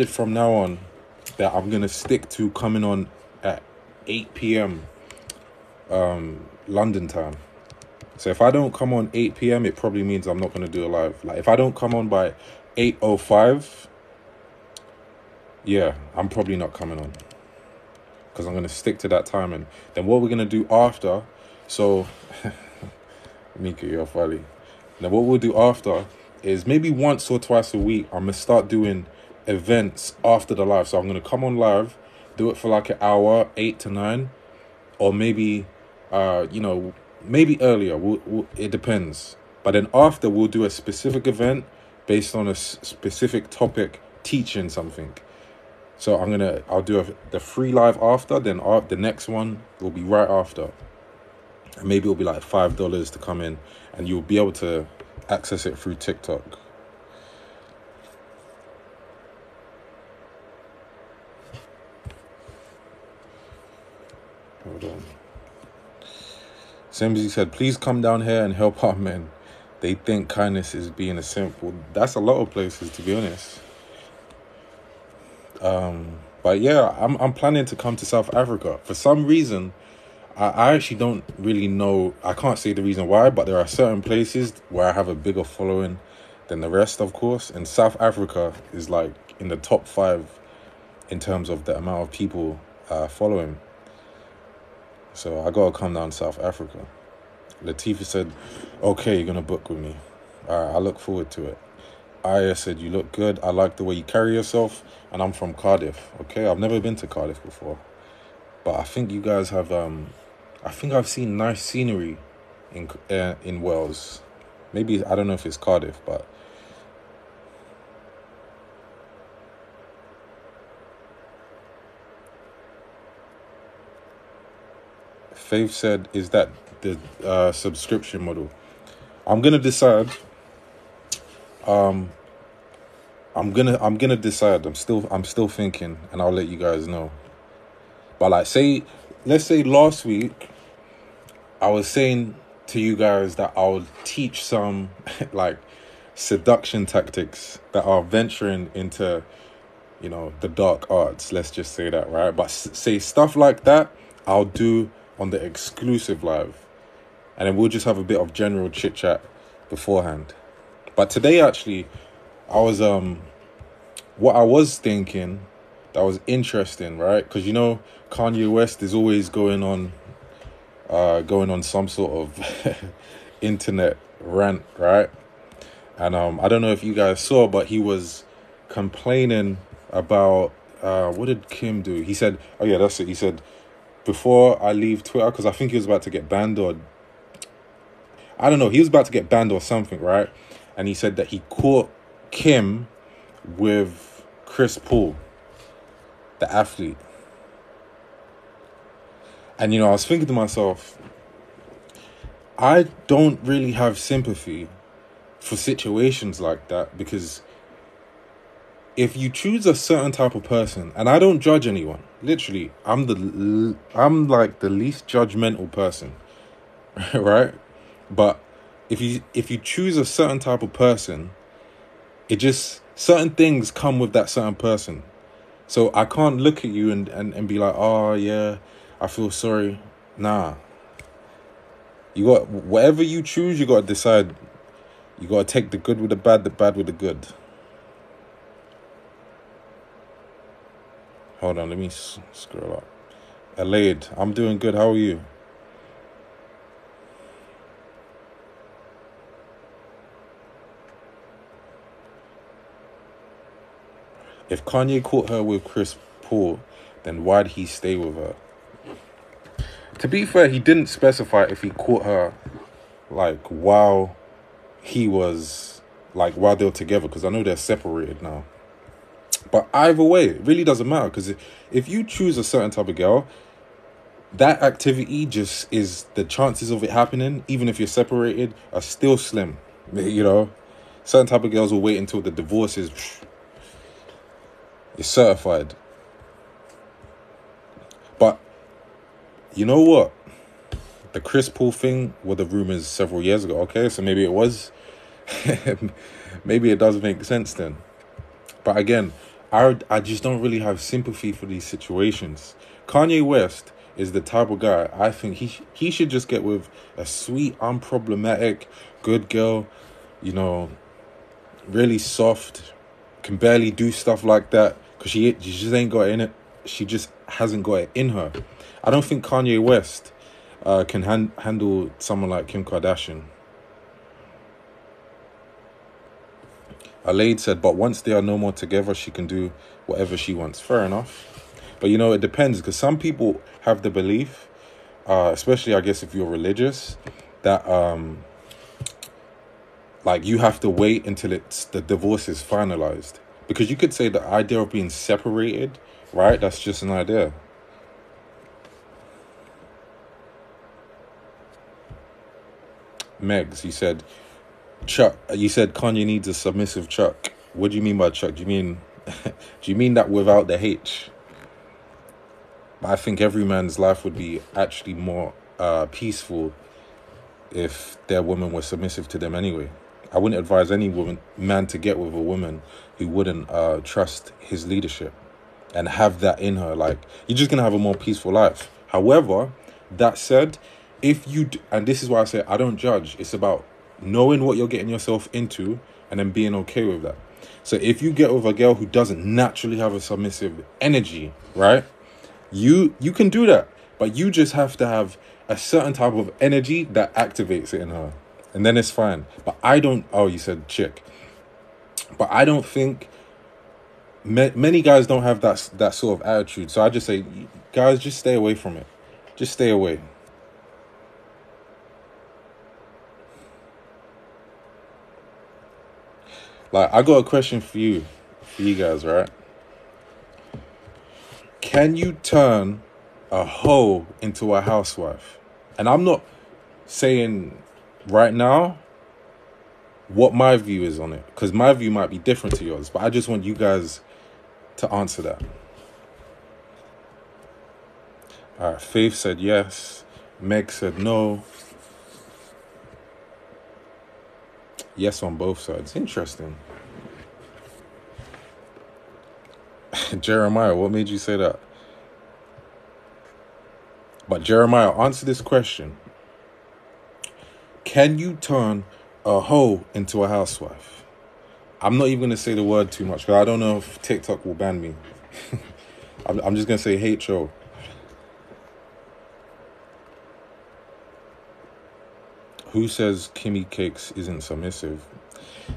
from now on that I'm gonna stick to coming on at 8 p.m. London time. So if I don't come on 8 p.m, it probably means I'm not gonna do a live. Like if I don't come on by 8:05, yeah, I'm probably not coming on because I'm gonna stick to that time. And then what we're gonna do after, so Mika, you're funny. Now what we'll do after is maybe once or twice a week I'm gonna start doing events after the live. So I'm gonna come on live, do it for like an hour, 8 to 9, or maybe maybe earlier. It depends. But then after we'll do a specific event based on a specific topic, teaching something. So I'll do the free live after, then the next one will be right after. And maybe it'll be like $5 to come in, and you'll be able to access it through TikTok. Hold on. Semsy said, please come down here and help our men. They think kindness is being a simple. That's a lot of places, to be honest. But yeah, I'm planning to come to South Africa. For some reason, I actually don't really know. I can't say the reason why, but there are certain places where I have a bigger following than the rest, of course. And South Africa is like in the top 5 in terms of the amount of people following. So I gotta come down to South Africa. Latifa said, okay, you're gonna book with me. All right, I look forward to it. Aya said, you look good. I like the way you carry yourself. And I'm from Cardiff, okay? I've never been to Cardiff before. But I think you guys have, I think I've seen nice scenery in Wales. Maybe, I don't know if it's Cardiff, but... Faith said, is that the subscription model? I'm gonna decide. I'm gonna decide. I'm still thinking, and I'll let you guys know. But like, let's say last week, I was saying to you guys that I'll teach some like seduction tactics that are venturing into, the dark arts. Let's just say that, right? But say stuff like that, I'll do on the exclusive live, and then we'll just have a bit of general chit chat beforehand. But today, actually, I was what I was thinking that was interesting, right? Because Kanye West is always going on some sort of internet rant, right? And I don't know if you guys saw, but he was complaining about what did Kim do? He said, oh yeah, that's it. He said, before I leave Twitter, because I think he was about to get banned, or I don't know, he was about to get banned or something, right? And he said that he caught Kim with Chris Paul, the athlete. And I was thinking to myself, I don't really have sympathy for situations like that, because if you choose a certain type of person, and I don't judge anyone, literally, I'm like the least judgmental person, right? But if you choose a certain type of person, certain things come with that certain person. So I can't look at you and be like, oh yeah, I feel sorry. Nah. Whatever you choose, you got to decide. You got to take the good with the bad with the good. Hold on, let me scroll up. Alade, I'm doing good. How are you? If Kanye caught her with Chris Paul, then why'd he stay with her? To be fair, he didn't specify if he caught her like while they were together, because I know they're separated now. But either way, it really doesn't matter, because if you choose a certain type of girl, that activity just is, the chances of it happening, even if you're separated, are still slim. Certain type of girls will wait until the divorce is certified. But you know what? The Chris Paul thing were the rumors several years ago. Okay, so maybe it was, maybe it does make sense then. But again, I just don't really have sympathy for these situations. Kanye West is the type of guy I think he should just get with a sweet, unproblematic, good girl, you know, really soft, can barely do stuff like that because she just ain't got it in it. She just hasn't got it in her. I don't think Kanye West can handle someone like Kim Kardashian. Alaid said, but once they are no more together, she can do whatever she wants. Fair enough. But, you know, it depends, because some people have the belief, especially, I guess, if you're religious, that, like, you have to wait until the divorce is finalized. Because you could say the idea of being separated, right? That's just an idea. Megs, you said, Chuck, you said Kanye needs a submissive Chuck. What do you mean by Chuck? Do you mean that without the H? I think every man's life would be actually more peaceful if their woman was submissive to them anyway. I wouldn't advise any man to get with a woman who wouldn't trust his leadership and have that in her. Like, you're just going to have a more peaceful life. However, that said, and this is why I say I don't judge. It's about knowing what you're getting yourself into and then being okay with that. So if you get with a girl who doesn't naturally have a submissive energy, right? You can do that, but you just have to have a certain type of energy that activates it in her, and then it's fine. But I don't. Oh, you said chick, but I don't think many guys don't have that sort of attitude. So I just say, guys, just stay away from it. Just stay away. Like, I got a question for you guys, right? Can you turn a hoe into a housewife? And I'm not saying right now what my view is on it, because my view might be different to yours, but I just want you guys to answer that. All right, Faith said yes. Meg said no. Yes on both sides. Interesting. Jeremiah, what made you say that? But Jeremiah, answer this question. Can you turn a hoe into a housewife? I'm not even going to say the word too much, because I don't know if TikTok will ban me. I'm just going to say H-O. Who says Kimmy Cakes isn't submissive?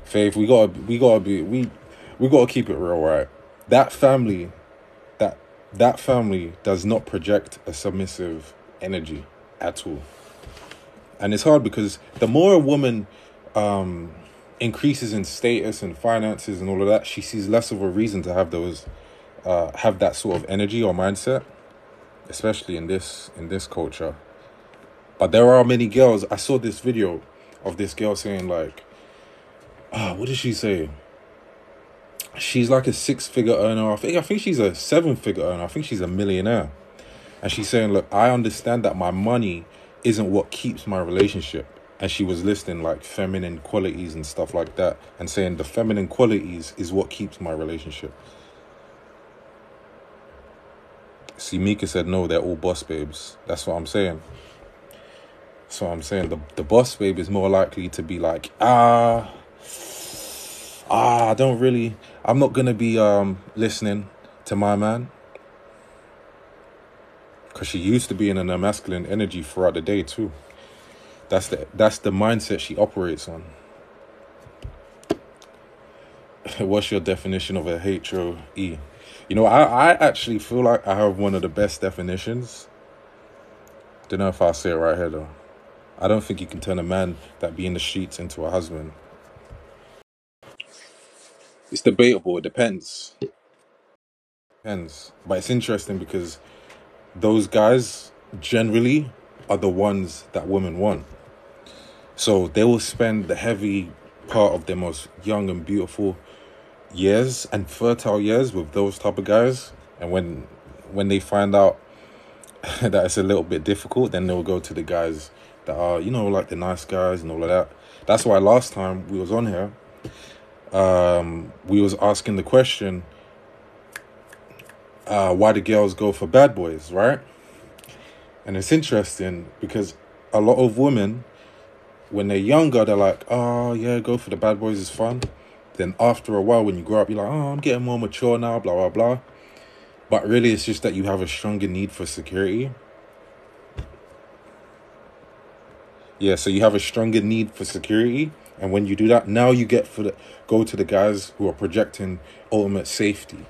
Faith, we gotta keep it real, right? That family does not project a submissive energy at all. And it's hard because the more a woman increases in status and finances and all of that, she sees less of a reason to have that sort of energy or mindset, especially in this culture. But there are many girls. I saw this video of this girl saying, like, what did she say? She's like a 6-figure earner. I think she's a 7-figure earner. I think she's a millionaire. And she's saying, look, I understand that my money isn't what keeps my relationship. And she was listing like feminine qualities and stuff like that, and saying the feminine qualities is what keeps my relationship. See, Mika said, no, they're all boss babes. That's what I'm saying. So I'm saying the boss babe is more likely to be like, I'm not going to be listening to my man. Because she used to be in a masculine energy throughout the day too. That's the mindset she operates on. What's your definition of a HOE? You know, I actually feel like I have one of the best definitions. Don't know if I'll say it right here though. I don't think you can turn a man that be in the streets into a husband. It's debatable. It depends. But it's interesting because those guys generally are the ones that women want. So they will spend the heavy part of their most young and beautiful years and fertile years with those type of guys. And when they find out that it's a little bit difficult, then they'll go to the guys that are, you know, like the nice guys and all of that. That's why last time we was on here, we was asking the question, why the girls go for bad boys, right? And it's interesting because a lot of women, when they're younger, they're like, oh, yeah, go for the bad boys is fun. Then after a while, when you grow up, you're like, oh, I'm getting more mature now, blah, blah, blah. But really, it's just that you have a stronger need for security. Yeah, so you have a stronger need for security. And when you do that, now you go to the guys who are projecting ultimate safety.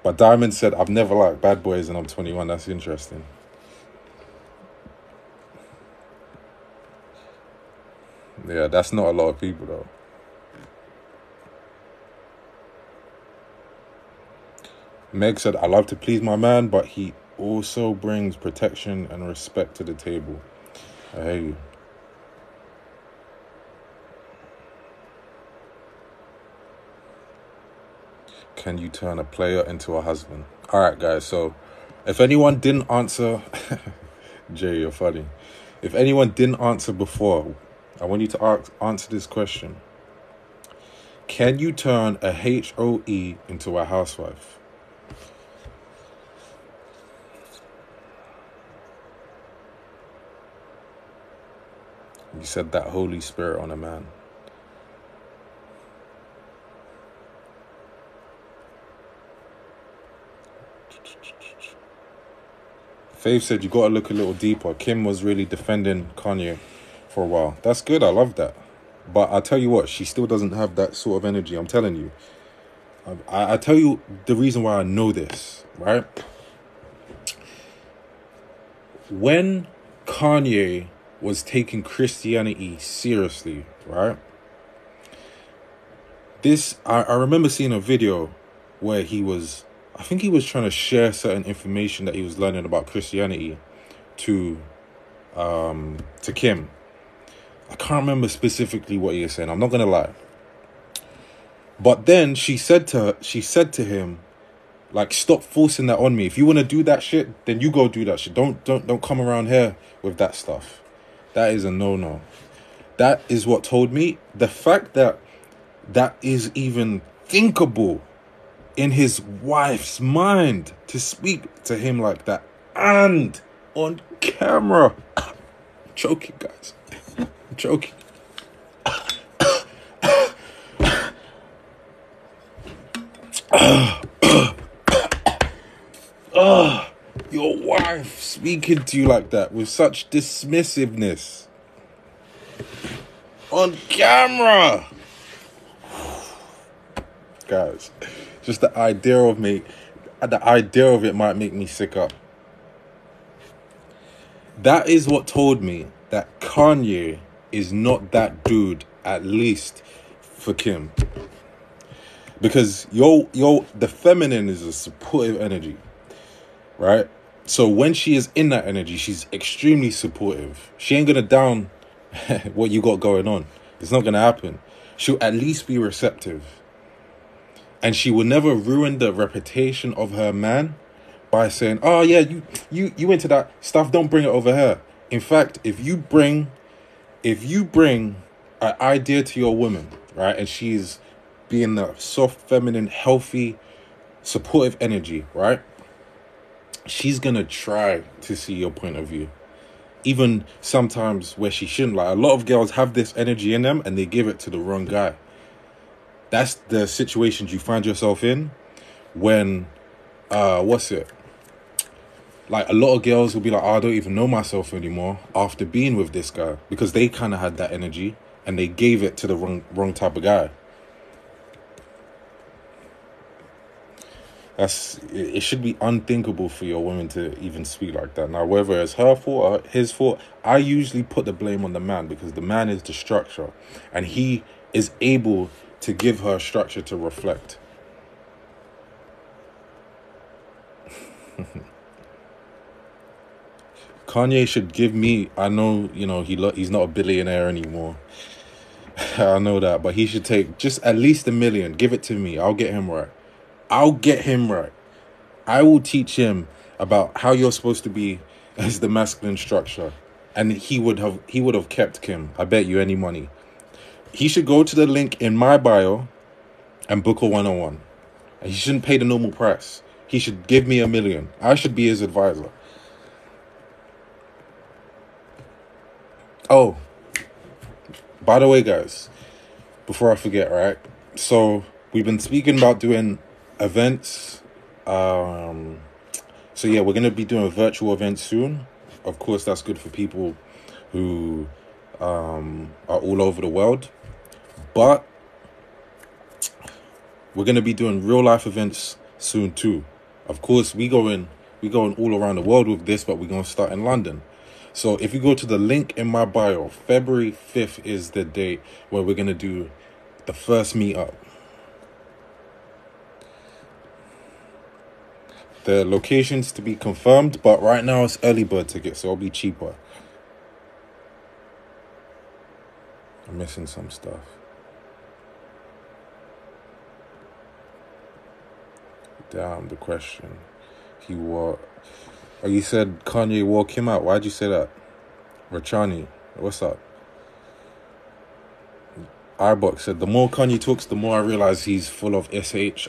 But Diamond said, I've never liked bad boys and I'm 21. That's interesting. Yeah, that's not a lot of people, though. Meg said, I love to please my man, but he also brings protection and respect to the table. I hear you. Can you turn a player into a husband? All right, guys. So if anyone didn't answer, Jay, you're funny. If anyone didn't answer before, I want you to answer this question. Can you turn a HOE into a housewife? You said that Holy Spirit on a man. Faith said you got to look a little deeper. Kim was really defending Kanye for a while. That's good. I love that. But I'll tell you what, she still doesn't have that sort of energy. I'm telling you. I tell you the reason why I know this, right? When Kanye was taking Christianity seriously, right? I remember seeing a video where I think he was trying to share certain information that he was learning about Christianity to Kim. I can't remember specifically what he was saying. I'm not gonna lie. But then she said to him, like, stop forcing that on me. If you want to do that shit, then you go do that shit. Don't come around here with that stuff. That is a no-no. That is what told me. The fact that is even thinkable in his wife's mind to speak to him like that and on camera. I'm choking, guys. I'm choking. Your wife speaking to you like that with such dismissiveness on camera. Guys, just the idea of it might make me sick up. That is what told me that Kanye is not that dude, at least for Kim. Because the feminine is a supportive energy, right? So when she is in that energy, she's extremely supportive. She ain't gonna down what you got going on. It's not gonna happen. She'll at least be receptive. And she will never ruin the reputation of her man by saying, oh yeah, you into that stuff, don't bring it over here. In fact, if you bring an idea to your woman, right, and she's being the soft, feminine, healthy, supportive energy, right, she's gonna try to see your point of view. Even sometimes where she shouldn't. Like, a lot of girls have this energy in them and they give it to the wrong guy. That's the situations you find yourself in when, like, a lot of girls will be like, oh, I don't even know myself anymore after being with this guy, because they kind of had that energy and they gave it to the wrong type of guy. It should be unthinkable for your woman to even speak like that. Now, whether it's her fault or his fault, I usually put the blame on the man, because the man is the structure and he is able to give her structure to reflect. Kanye should give me, I know, he's not a billionaire anymore. I know that, but he should take just at least $1 million. Give it to me. I'll get him right. I will teach him about how you're supposed to be as the masculine structure. And he would have kept Kim. I bet you any money. He should go to the link in my bio and book a 101. He shouldn't pay the normal price. He should give me $1 million. I should be his advisor. Oh, by the way, guys, before I forget, right? So we've been speaking about doing events. So yeah, we're gonna be doing a virtual event soon. Of course, that's good for people who are all over the world. But we're gonna be doing real life events soon too. Of course, we going all around the world with this, but we're gonna start in London. So if you go to the link in my bio, February 5th is the date where we're gonna do the first meetup. The location's to be confirmed, but right now it's early bird tickets, so it'll be cheaper. I'm missing some stuff. Damn, the question. He wore... Oh, you said Kanye wore Kim out. Why'd you say that? Rachani, what's up? iBox said, the more Kanye talks, the more I realize he's full of shit.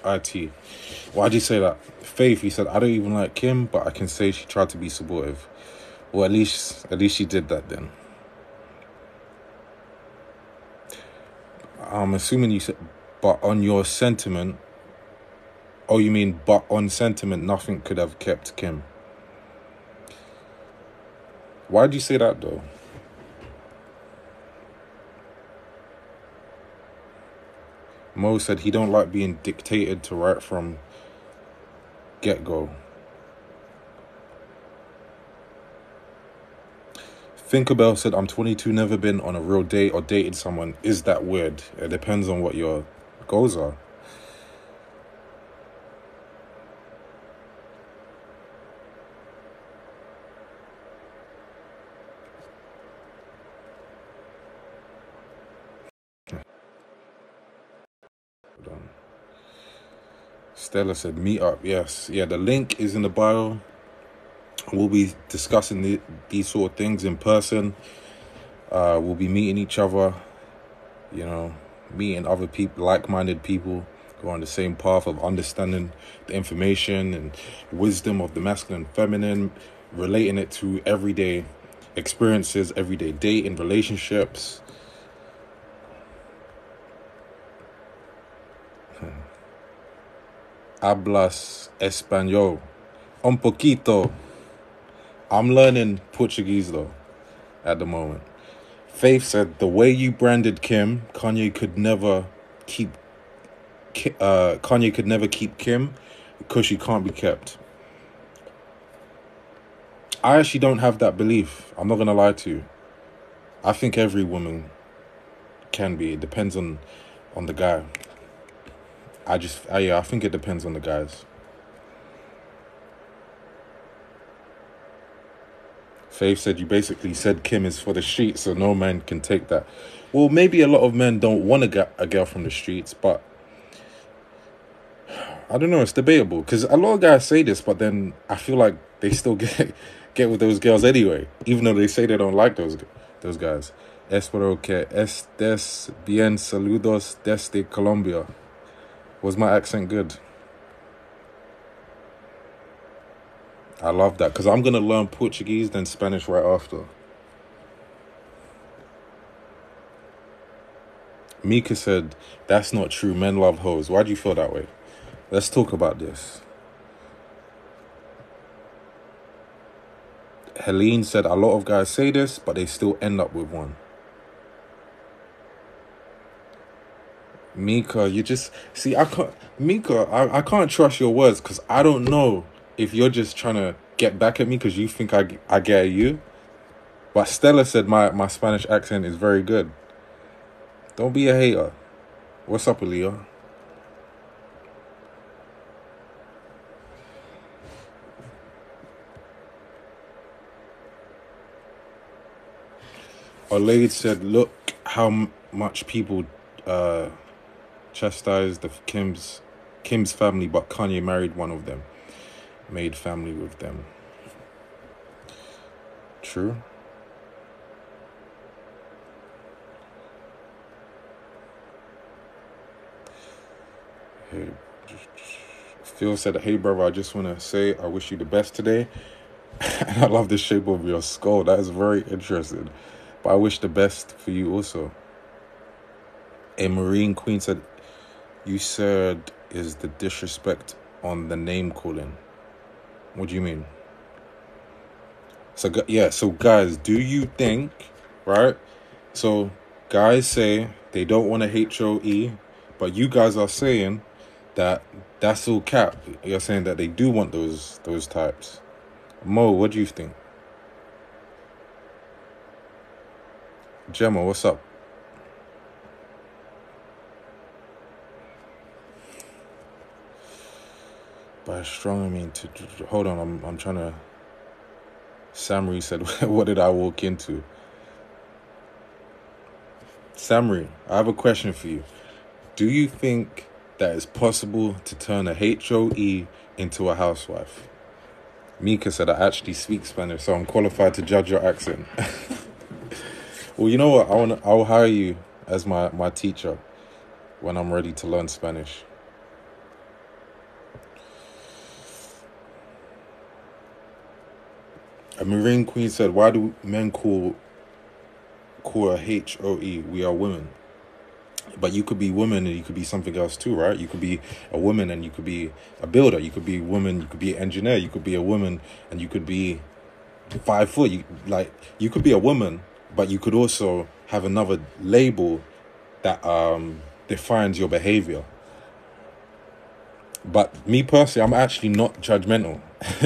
Why'd you say that? Faith, he said, I don't even like Kim, but I can say she tried to be supportive. Well, at least she did that then. I'm assuming you said, but on your sentiment... Oh, you mean, but on sentiment, nothing could have kept Kim. Why'd you say that, though? Mo said he don't like being dictated to right from get-go. Thinkerbell said, I'm 22, never been on a real date or dated someone. Is that weird? It depends on what your goals are. Stella said, meet up. Yes. Yeah, the link is in the bio. We'll be discussing these sort of things in person. We'll be meeting each other, you know, meeting other people, like-minded people who are on the same path of understanding the information and wisdom of the masculine and feminine, relating it to everyday experiences, everyday dating, relationships. Hablas español. Un poquito. I'm learning Portuguese, though, at the moment. Faith said, the way you branded Kim, Kanye could never keep Kim because she can't be kept. I actually don't have that belief. I'm not going to lie to you. I think every woman can be. It depends on the guy. I think it depends on the guys. Faith said, you basically said Kim is for the streets, so no man can take that. Well, maybe a lot of men don't want to get a girl from the streets, but I don't know, it's debatable. Because a lot of guys say this, but then I feel like they still get with those girls anyway, even though they say they don't like those guys. Espero que estés bien, saludos desde Colombia. Was my accent good? I love that, because I'm going to learn Portuguese, then Spanish right after. Mika said, that's not true. Men love hoes. Why do you feel that way? Let's talk about this. Helene said, a lot of guys say this, but they still end up with one. Mika, you just... See, I can't trust your words, because I don't know if you're just trying to get back at me because you think I get at you. But Stella said my Spanish accent is very good. Don't be a hater. What's up, Aaliyah? Olaid said, look how much people chastised the Kim's family, but Kanye married one of them. Made family with them. True. Hey, Phil said, hey, brother, I just want to say I wish you the best today. And I love the shape of your skull. That is very interesting. But I wish the best for you also. A Marine Queen said, you said is the disrespect on the name calling. What do you mean? So, yeah, so guys, do you think, right? So, guys say they don't want to HOE, but you guys are saying that that's all cap. You're saying that they do want those types. Mo, what do you think? Gemma, what's up? By strong, I mean to hold on. I'm trying to. Samri said, "What did I walk into?" Samri, I have a question for you. Do you think that it's possible to turn a HOE into a housewife? Mika said, I actually speak Spanish, so I'm qualified to judge your accent. Well, you know what? I'll hire you as my teacher when I'm ready to learn Spanish. A Marine Queen said, why do men call a HOE? We are women. But you could be woman and you could be something else too, right? You could be a woman and you could be a builder. You could be a woman, you could be an engineer. You could be a woman and you could be 5 foot. You could be a woman, but you could also have another label that defines your behavior. But me personally, I'm actually not judgmental.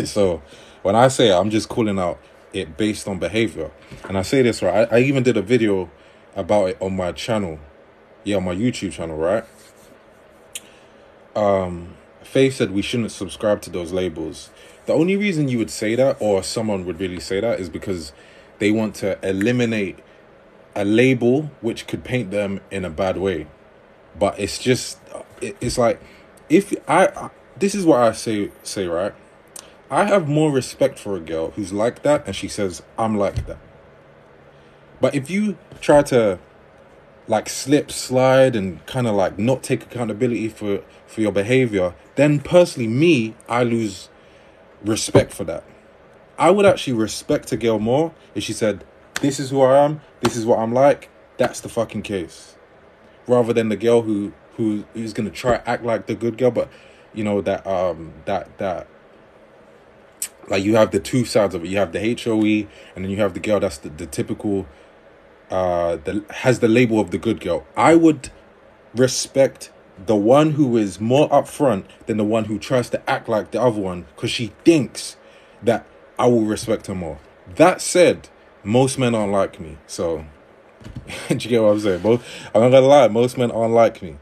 So when I say it, I'm just calling out it based on behavior. And I say this, right? I even did a video about it on my channel. Yeah, on my YouTube channel, right? Faith said we shouldn't subscribe to those labels. The only reason you would say that, or someone would really say that, is because they want to eliminate a label which could paint them in a bad way. But it's just, it's like, if this is what I say, right? I have more respect for a girl who's like that and she says, I'm like that. But if you try to like slip, slide, and kind of like not take accountability for your behavior, then personally, I lose respect for that. I would actually respect a girl more if she said, this is who I am, this is what I'm like, that's the fucking case. Rather than the girl who's gonna try to act like the good girl, but you know that like you have the two sides of it. You have the HOE, and then you have the girl that's the typical has the label of the good girl. I would respect the one who is more upfront than the one who tries to act like the other one because she thinks that I will respect her more. That said, most men aren't like me. So, do you get what I'm saying? I'm not gonna lie, most men aren't like me.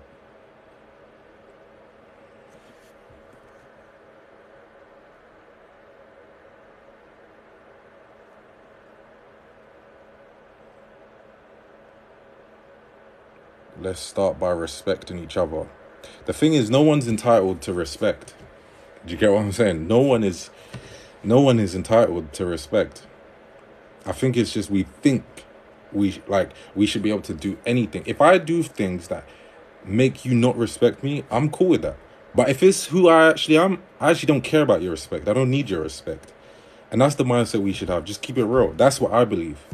Let's start by respecting each other. The thing is, no one's entitled to respect. Do you get what I'm saying? No one is entitled to respect. I think it's just we think we should be able to do anything. If I do things that make you not respect me, I'm cool with that. But if it's who I actually am, I actually don't care about your respect. I don't need your respect. And that's the mindset we should have. Just keep it real. That's what I believe.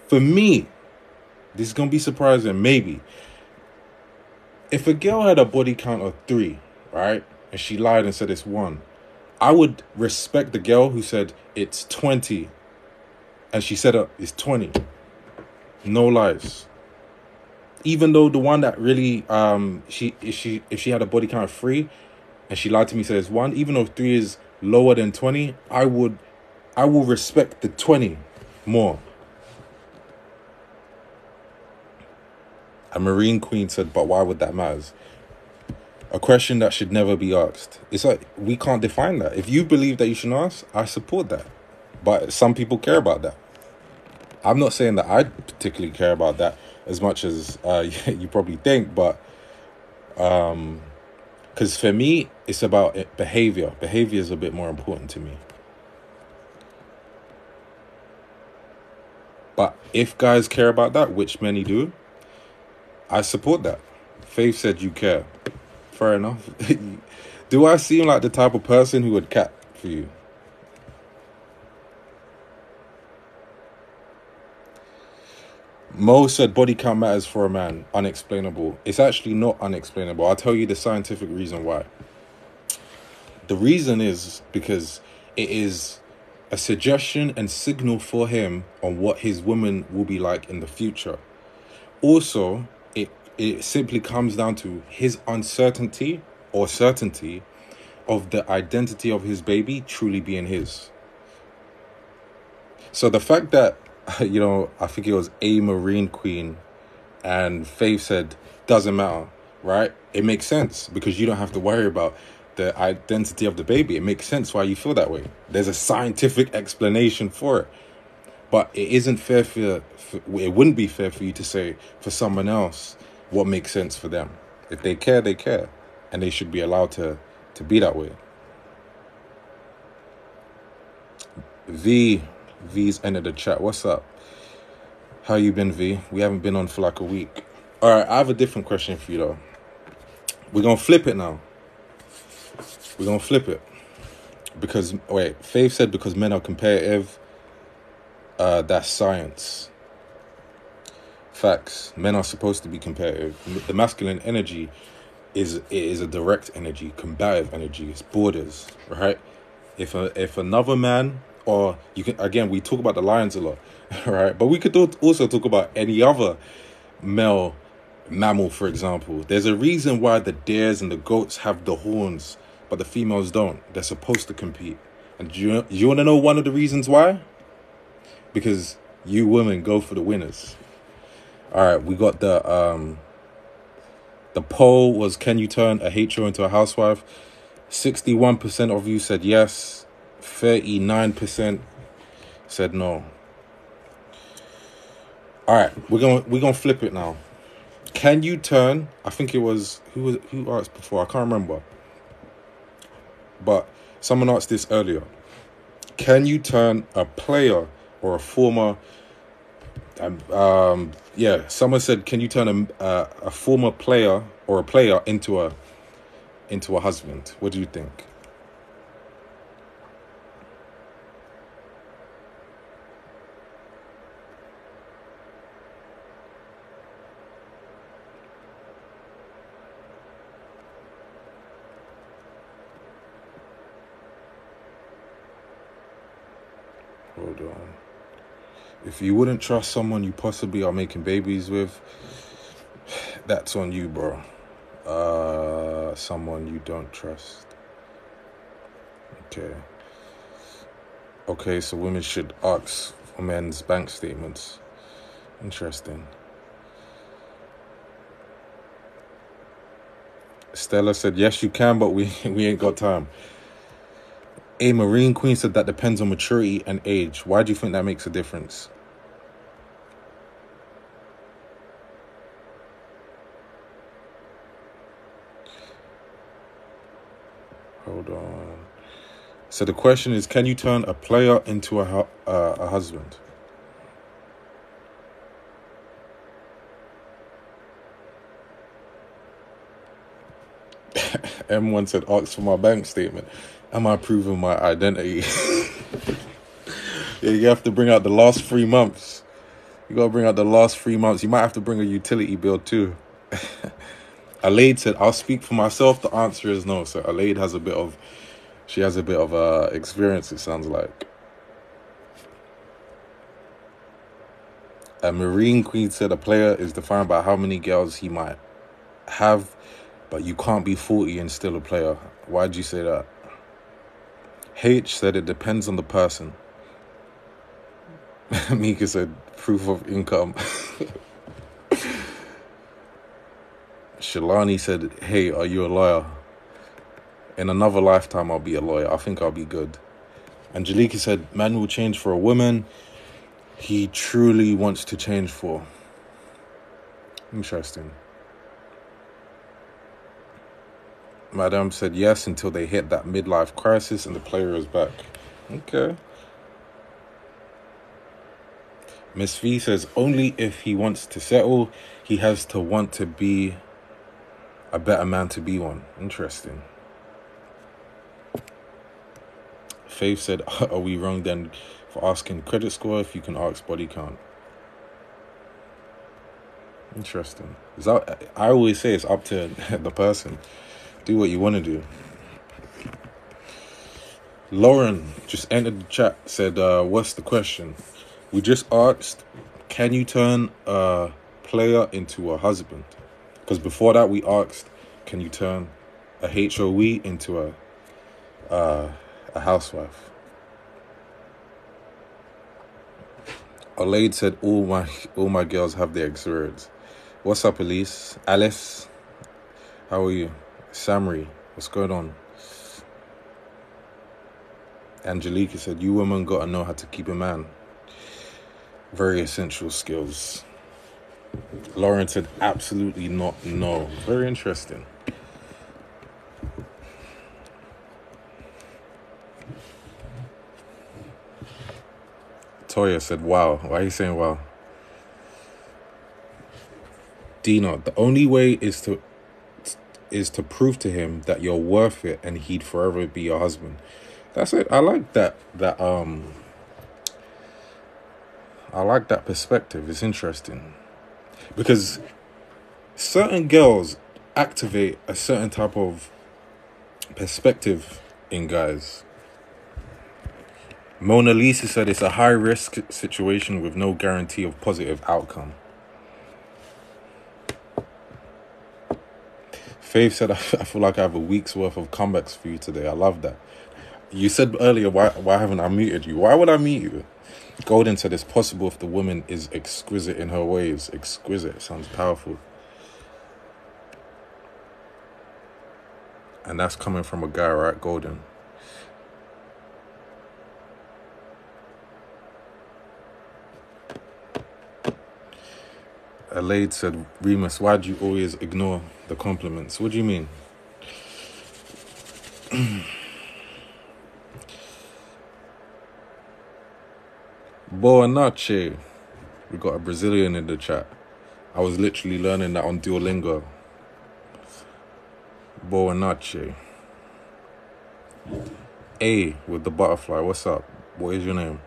For me, this is going to be surprising, maybe. If a girl had a body count of 3, right, and she lied and said it's 1, I would respect the girl who said it's 20, and she said it's 20. No lies. Even though the one that really, if she had a body count of 3, and she lied to me, said it's 1, even though 3 is lower than 20, I will respect the 20 more. A Marine Queen said, but why would that matter? A question that should never be asked. It's like, we can't define that. If you believe that you should ask, I support that. But some people care about that. I'm not saying that I particularly care about that as much as you probably think, but because for me, it's about behavior. Behavior is a bit more important to me. But if guys care about that, which many do, I support that. Faith said you care. Fair enough. Do I seem like the type of person who would cat for you? Mo said body count matters for a man. Unexplainable. It's actually not unexplainable. I'll tell you the scientific reason why. The reason is because it is a suggestion and signal for him on what his woman will be like in the future. Also, it simply comes down to his uncertainty or certainty of the identity of his baby truly being his. So the fact that, I think it was a Marine Queen and Faith said, doesn't matter, right? It makes sense because you don't have to worry about the identity of the baby. It makes sense why you feel that way. There's a scientific explanation for it. But it isn't fair it wouldn't be fair for you to say for someone else what makes sense for them. If they care, they care. And they should be allowed to be that way. V's entered the chat. What's up? How you been, V? We haven't been on for like a week. All right, I have a different question for you, though. We're going to flip it now. We're going to flip it. Because, Faith said because men are competitive. That's science. Facts. Men are supposed to be competitive. The masculine energy is a direct energy, combative energy. It's borders, right? If another man, or you can, again, we talk about the lions a lot, right? But we could also talk about any other male mammal, for example. There's a reason why the deers and the goats have the horns, but the females don't. They're supposed to compete. And do you want to know one of the reasons why? Because you women go for the winners. All right, we got the poll was, can you turn a HO into a housewife? 61% of you said yes. 39% said no. All right, we're gonna flip it now. Can you turn? I think it was who asked before. I can't remember. But someone asked this earlier. Can you turn a player or a former? Someone said, can you turn a former player or a player into a husband? What do you think? Hold on. If you wouldn't trust someone you possibly are making babies with, that's on you, bro. Someone you don't trust. Okay, so women should ask for men's bank statements. Interesting. Stella said, yes, you can, but we ain't got time. A Marine Queen said that depends on maturity and age. Why do you think that makes a difference? Hold on. So the question is, can you turn a player into a husband? M1 said, ask for my bank statement. Am I proving my identity? Yeah, you have to bring out the last 3 months. You got to bring out the last 3 months. You might have to bring a utility bill too. Alaid said, I'll speak for myself. The answer is no. So Alaid has a bit of experience, it sounds like. A Marine Queen said a player is defined by how many girls he might have, but you can't be 40 and still a player. Why'd you say that? H said it depends on the person. Mika said proof of income. Shalani said, hey, are you a lawyer? In another lifetime, I'll be a lawyer. I think I'll be good. Angelica said, man will change for a woman he truly wants to change for. Interesting. Madame said yes until they hit that midlife crisis and the player is back. Okay. Miss V says, only if he wants to settle, he has to want to be a better man to be one. Interesting. Faith said, are we wrong then for asking credit score if you can ask body count? Interesting. I always say it's up to the person. Do what you want to do. Lauren just entered the chat, said, what's the question? We just asked, can you turn a player into a husband? Because before that we asked, can you turn a HOE into a housewife? Olaid said, all my girls have their experience. What's up, Elise? Alice, how are you? Samri, what's going on? Angelica said, you women gotta know how to keep a man. Very essential skills. Lauren said, absolutely not, no. Very interesting. Toya said, wow. Why are you saying wow? Dina, the only way is to prove to him that you're worth it and he'd forever be your husband. That's it. I like that perspective. It's interesting. Because certain girls activate a certain type of perspective in guys. Mona Lisa said it's a high-risk situation with no guarantee of positive outcome. Faith said, I feel like I have a week's worth of comebacks for you today. I love that. You said earlier, why haven't I muted you? Why would I mute you? Golden said, it's possible if the woman is exquisite in her ways. Exquisite sounds powerful. And that's coming from a guy, right, Golden? Alaid said, Reemus, why do you always ignore the compliments? What do you mean? Boa noche. We got a Brazilian in the chat. I was literally learning that on Duolingo. Boa noche. A with the butterfly. What's up? What is your name?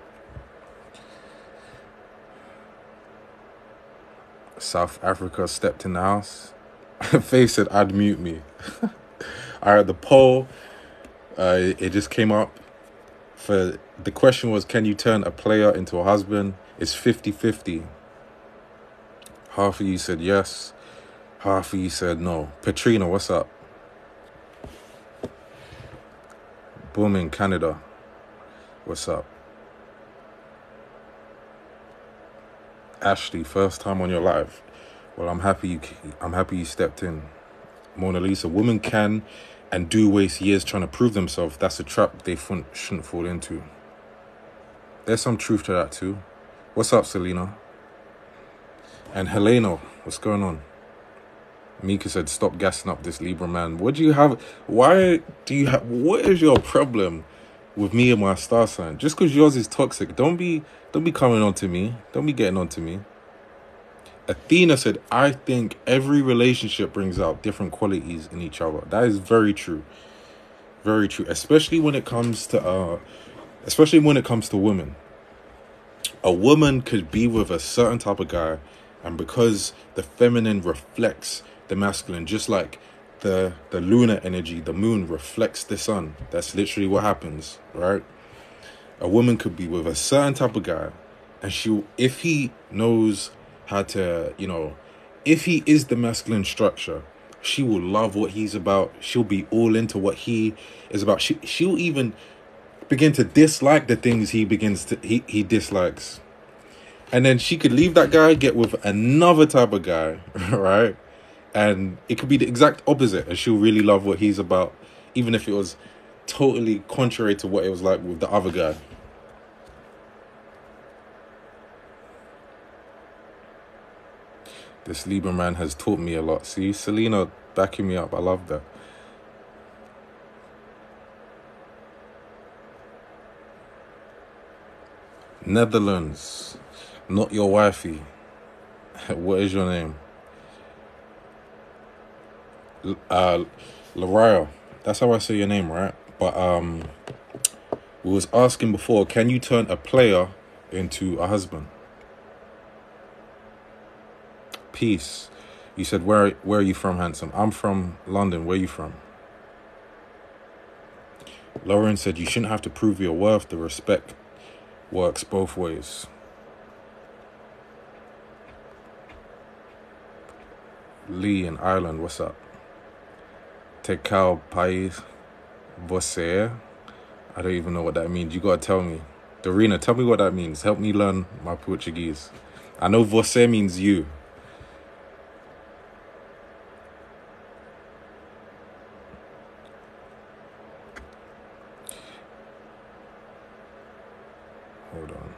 South Africa stepped in the house. Faith said, I'd mute me. All right, the poll, it just came up. The question was, can you turn a player into a husband? It's 50-50. Half of you said yes. Half of you said no. Petrina, what's up? Boom in Canada. What's up? Ashley, first time on your live. Well, I'm happy you stepped in. Mona Lisa, women can and do waste years trying to prove themselves. That's a trap they shouldn't fall into. There's some truth to that too. What's up, Selena? And Helena, what's going on? Mika said, stop gassing up this Libra man. What is your problem with me and my star sign? Just because yours is toxic, don't be coming on to me. Don't be getting on to me. Athena said, I think every relationship brings out different qualities in each other. That is very true. Very true. Especially when it comes to women. A woman could be with a certain type of guy, and because the feminine reflects the masculine, just like the lunar energy, the moon reflects the sun. That's literally what happens, right? A woman could be with a certain type of guy, and if he knows how to, if he is the masculine structure, she will love what he's about. She'll be all into what he is about. She'll even begin to dislike the things he dislikes. And then she could leave that guy, get with another type of guy, right? And it could be the exact opposite, and she'll really love what he's about, even if it was totally contrary to what it was like with the other guy. This Libra man has taught me a lot. See, Selena backing me up. I love that. Netherlands, not your wifey. What is your name? Lariah. That's how I say your name, right? But We was asking before, can you turn a player into a husband? Peace. You said, where are you from, handsome? I'm from London. Where are you from? Lauren said, you shouldn't have to prove your worth. The respect works both ways. Lee in Ireland, what's up? Tekal Pais Você. I don't even know what that means. You gotta tell me. Dorina, tell me what that means. Help me learn my Portuguese. I know você means you. Hold on.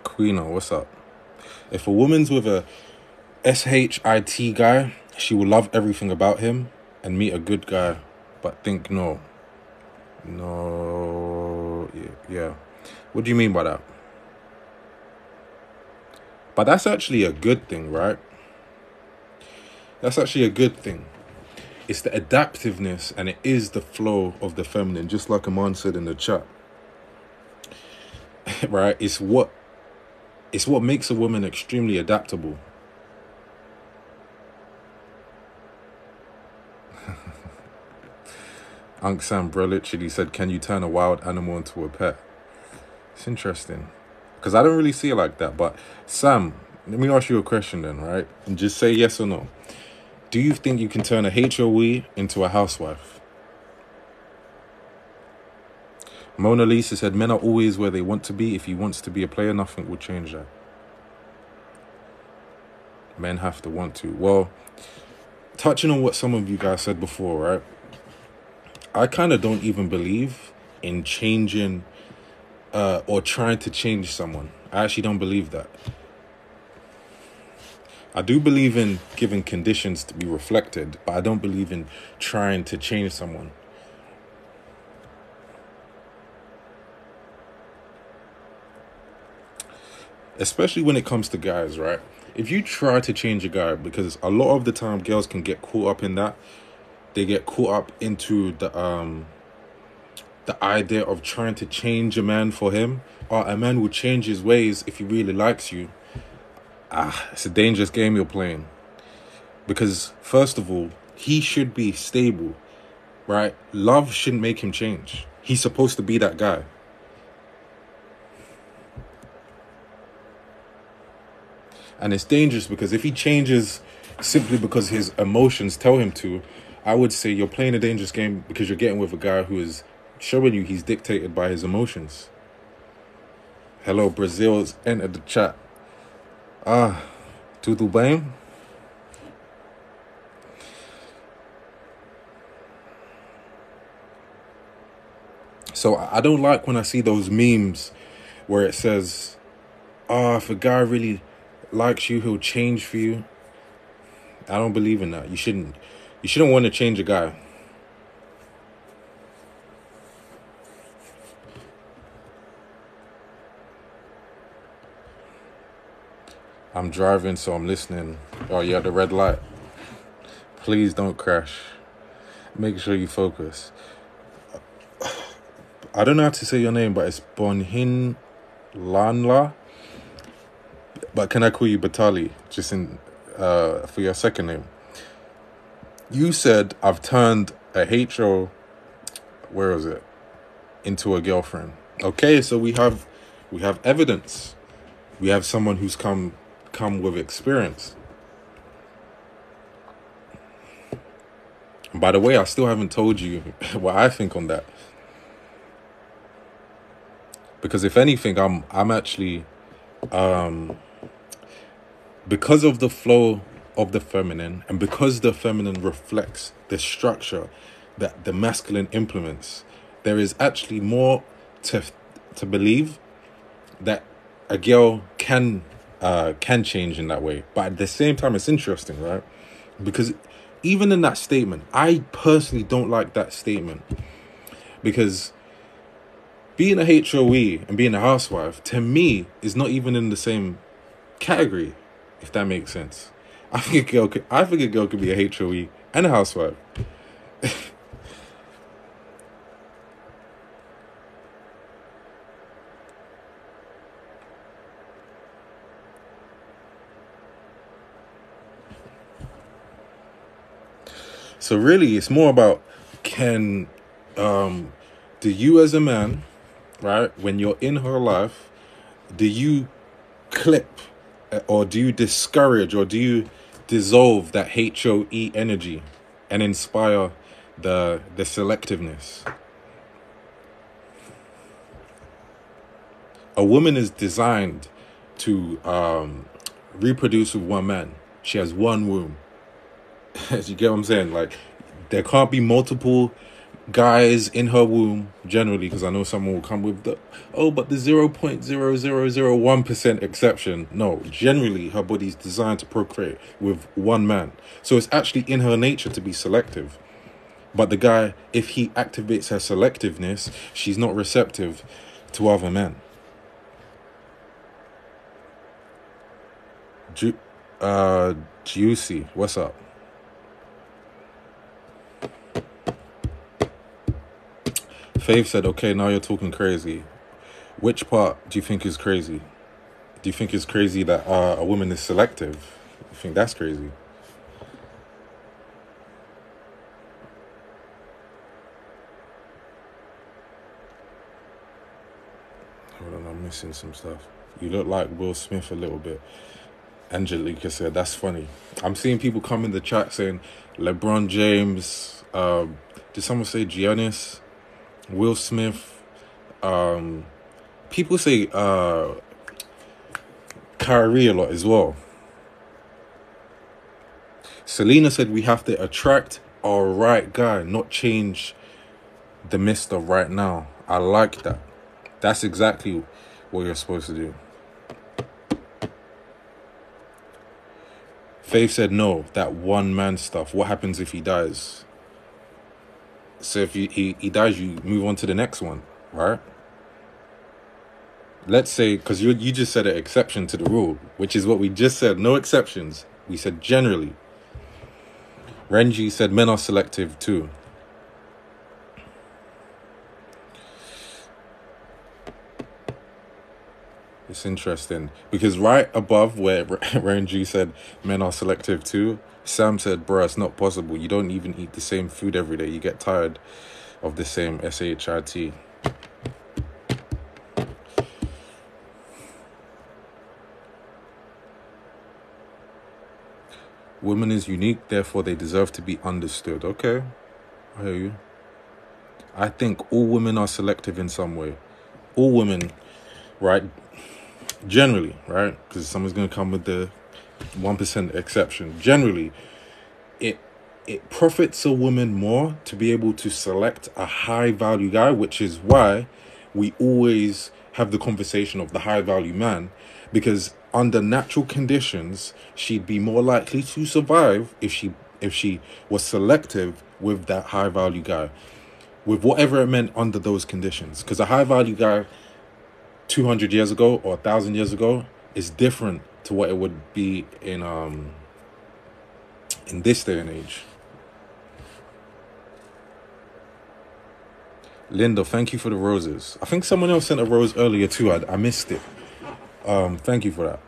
Queeno, what's up? If a woman's with a SHIT guy, she will love everything about him and meet a good guy, but think no. Yeah. What do you mean by that? But that's actually a good thing, right? That's actually a good thing. It's the adaptiveness and it is the flow of the feminine, just like Aman said in the chat. Right? It's what makes a woman extremely adaptable. Unc Sam, bro, literally said, can you turn a wild animal into a pet? It's interesting. Because I don't really see it like that. But Sam, let me ask you a question then, right? And just say yes or no. Do you think you can turn a HOE into a housewife? Mona Lisa said, men are always where they want to be. If he wants to be a player, nothing will change that. Men have to want to. Well, touching on what some of you guys said before, right? I kind of don't even believe in changing or trying to change someone. I actually don't believe that. I do believe in giving conditions to be reflected, but I don't believe in trying to change someone. Especially when it comes to guys, right? If you try to change a guy, because a lot of the time girls can get caught up in that. They get caught up into the idea of trying to change a man for him. Or a man will change his ways if he really likes you. It's a dangerous game you're playing. Because, first of all, he should be stable, right? Love shouldn't make him change. He's supposed to be that guy. And it's dangerous because if he changes simply because his emotions tell him to, I would say you're playing a dangerous game because you're getting with a guy who is showing you he's dictated by his emotions. Hello, Brazil's entered the chat. Tudo bem? So I don't like when I see those memes where it says, if a guy really likes you, he'll change for you. I don't believe in that. You shouldn't want to change a guy. I'm driving, so I'm listening. Oh, yeah, the red light. Please don't crash. Make sure you focus. I don't know how to say your name, but it's Bonhin Lanla. But can I call you Batali, just for your second name? You said I've turned a HO, where is it, into a girlfriend. Okay, so we have evidence. We have someone who's come with experience. And by the way, I still haven't told you what I think on that. Because if anything, I'm actually because of the flow of the feminine, and because the feminine reflects the structure that the masculine implements, there is actually more to believe that a girl can change in that way. But at the same time, it's interesting, right? Because even in that statement, I personally don't like that statement, because being a HOE and being a housewife, to me, is not even in the same category. if that makes sense. I think a girl could be a HOE and a housewife. So really, it's more about can do you as a man, right, when you're in her life, do you clip or do you discourage or do you dissolve that HOE energy and inspire the selectiveness? A woman is designed to reproduce with one man. She has one womb. You get what I'm saying? Like, there can't be multiple guys in her womb generally, because I know someone will come with the but the 0.0001% exception. No, generally her body's designed to procreate with one man, so it's actually in her nature to be selective. But the guy, if he activates her selectiveness, she's not receptive to other men. Juicy, what's up? Faith said, okay, now you're talking crazy. Which part do you think is crazy? Do you think it's crazy that a woman is selective? You think that's crazy? Hold on, I'm missing some stuff. You look like Will Smith a little bit. Angelica said, that's funny. I'm seeing people come in the chat saying LeBron James. Did someone say Giannis? Will Smith. People say Kyrie a lot as well. Selena said we have to attract our right guy, not change the mister right now. I like that. That's exactly what you're supposed to do. Faith said no, that one man stuff. What happens if he dies? So if he dies, you move on to the next one, right? Let's say, because you just said an exception to the rule, which is what we just said. No exceptions. We said generally. Renji said men are selective too. It's interesting because right above where Renji said men are selective too, Sam said, bro, it's not possible. You don't even eat the same food every day. You get tired of the same SHIT. Women is unique, therefore they deserve to be understood. Okay, I hear you. I think all women are selective in some way. All women, right? Generally, right? Because someone's going to come with the 1% exception. Generally, it profits a woman more to be able to select a high value guy, which is why we always have the conversation of the high value man, because under natural conditions she'd be more likely to survive if she was selective with that high value guy, with whatever it meant under those conditions. Because a high value guy 200 years ago or 1,000 years ago is different to what it would be in this day and age. Linda, thank you for the roses. I think someone else sent a rose earlier too. I missed it. Thank you for that.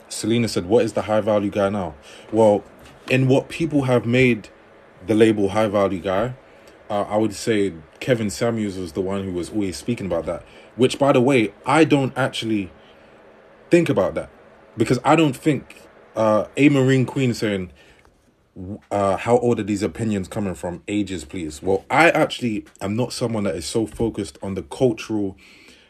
Selena said, what is the high value guy now? Well, in what people have made the label high value guy, I would say Kevin Samuels was the one who was always speaking about that. Which, by the way, I don't actually think about that. Because I don't think A Marine Queen saying, how old are these opinions coming from? Ages, please. Well, I actually am not someone that is so focused on the cultural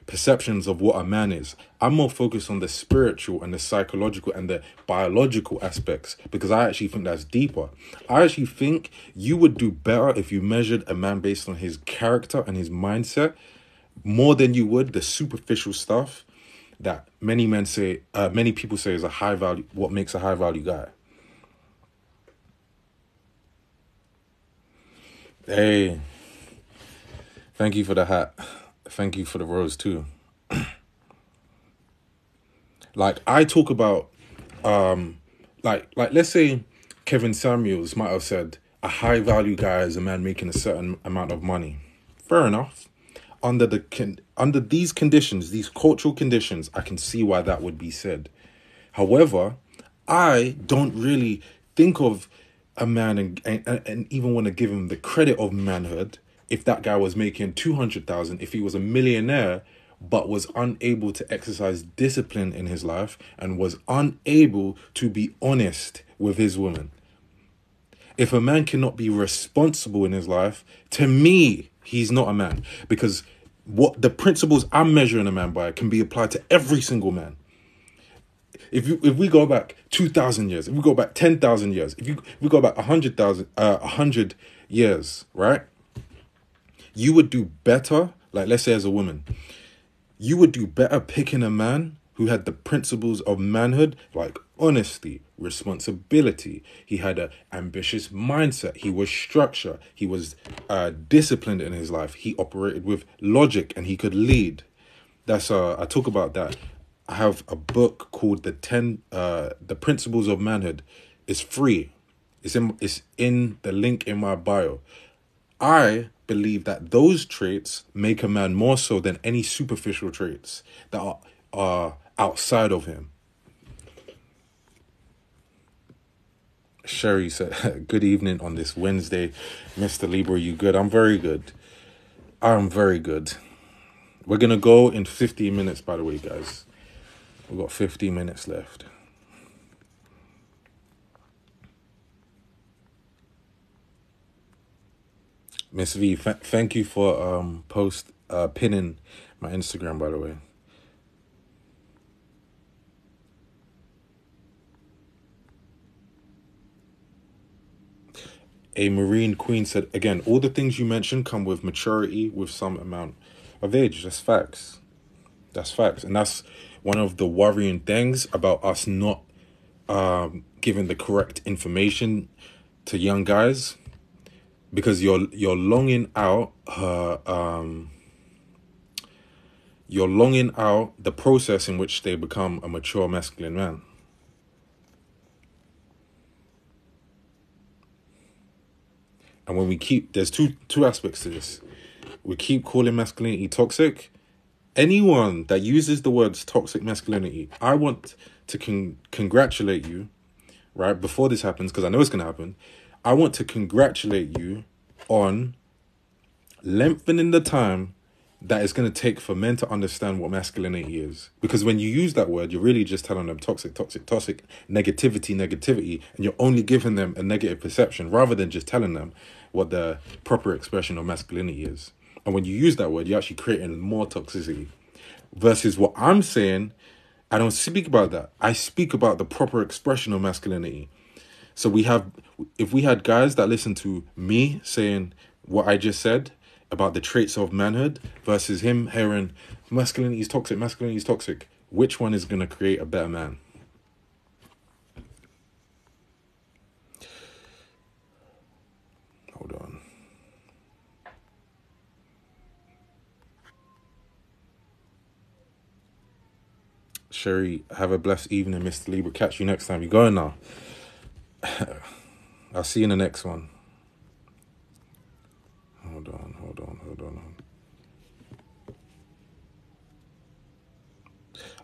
perceptions of what a man is. I'm more focused on the spiritual and the psychological and the biological aspects, because I actually think that's deeper. I actually think you would do better if you measured a man based on his character and his mindset more than you would the superficial stuff that many people say is a high value, what makes a high value guy. Hey, thank you for the hat. Thank you for the rose too. Like I talk about, like let's say Kevin Samuels might have said a high value guy is a man making a certain amount of money. Fair enough. Under these conditions, these cultural conditions, I can see why that would be said. However, I don't really think of a man and even want to give him the credit of manhood if that guy was making 200,000, if he was a millionaire but was unable to exercise discipline in his life and was unable to be honest with his woman. If a man cannot be responsible in his life, to me, he's not a man, because what the principles I'm measuring a man by can be applied to every single man. If we go back 2,000 years, if we go back 10,000 years, if we go back 100 years, right? You would do better, like let's say as a woman, you would do better picking a man who had the principles of manhood, like honesty, responsibility. He had an ambitious mindset. He was structured. He was disciplined in his life. He operated with logic and he could lead. That's I talk about that. I have a book called the Principles of Manhood. It's free. It's in the link in my bio. I believe that those traits make a man more so than any superficial traits that are outside of him. Sherry said, good evening on this Wednesday. Mr. Libra, you good? I'm very good. I'm very good. We're going to go in 15 minutes, by the way, guys. We've got 15 minutes left. Miss V, thank you for pinning my Instagram, by the way. A Marine Queen said, again, all the things you mentioned come with maturity, with some amount of age. That's facts. That's facts. And that's one of the worrying things about us not giving the correct information to young guys, because you're longing out the process in which they become a mature masculine man. And when we there's two aspects to this. We keep calling masculinity toxic. Anyone that uses the words toxic masculinity, I want to congratulate you, right? Before this happens, because I know it's going to happen, I want to congratulate you on lengthening the time that it's going to take for men to understand what masculinity is. Because when you use that word, you're really just telling them toxic, negativity, and you're only giving them a negative perception rather than just telling them what the proper expression of masculinity is. And when you use that word, you're actually creating more toxicity. Versus what I'm saying, I don't speak about that. I speak about the proper expression of masculinity. So if we had guys that listen to me saying what I just said about the traits of manhood versus him hearing masculinity is toxic, which one is going to create a better man? Hold on. Sherry, have a blessed evening, Mr. Libra. Catch you next time. You're going now. I'll see you in the next one. Hold on.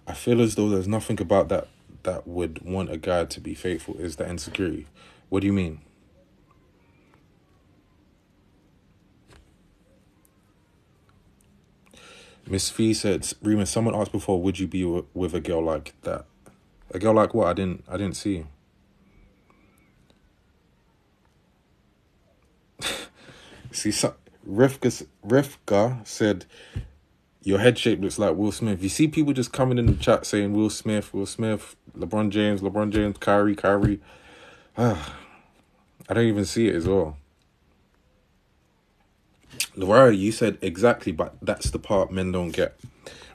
I feel as though there's nothing about that would want a guy to be faithful. Is that insecurity? What do you mean? Miss Fee said, Reemus, someone asked before, would you be with a girl like that? A girl like what? I didn't see. See, Rivka said, your head shape looks like Will Smith. You see people just coming in the chat saying Will Smith, LeBron James, Kyrie. I don't even see it as well. Laura, you said exactly, but that's the part men don't get,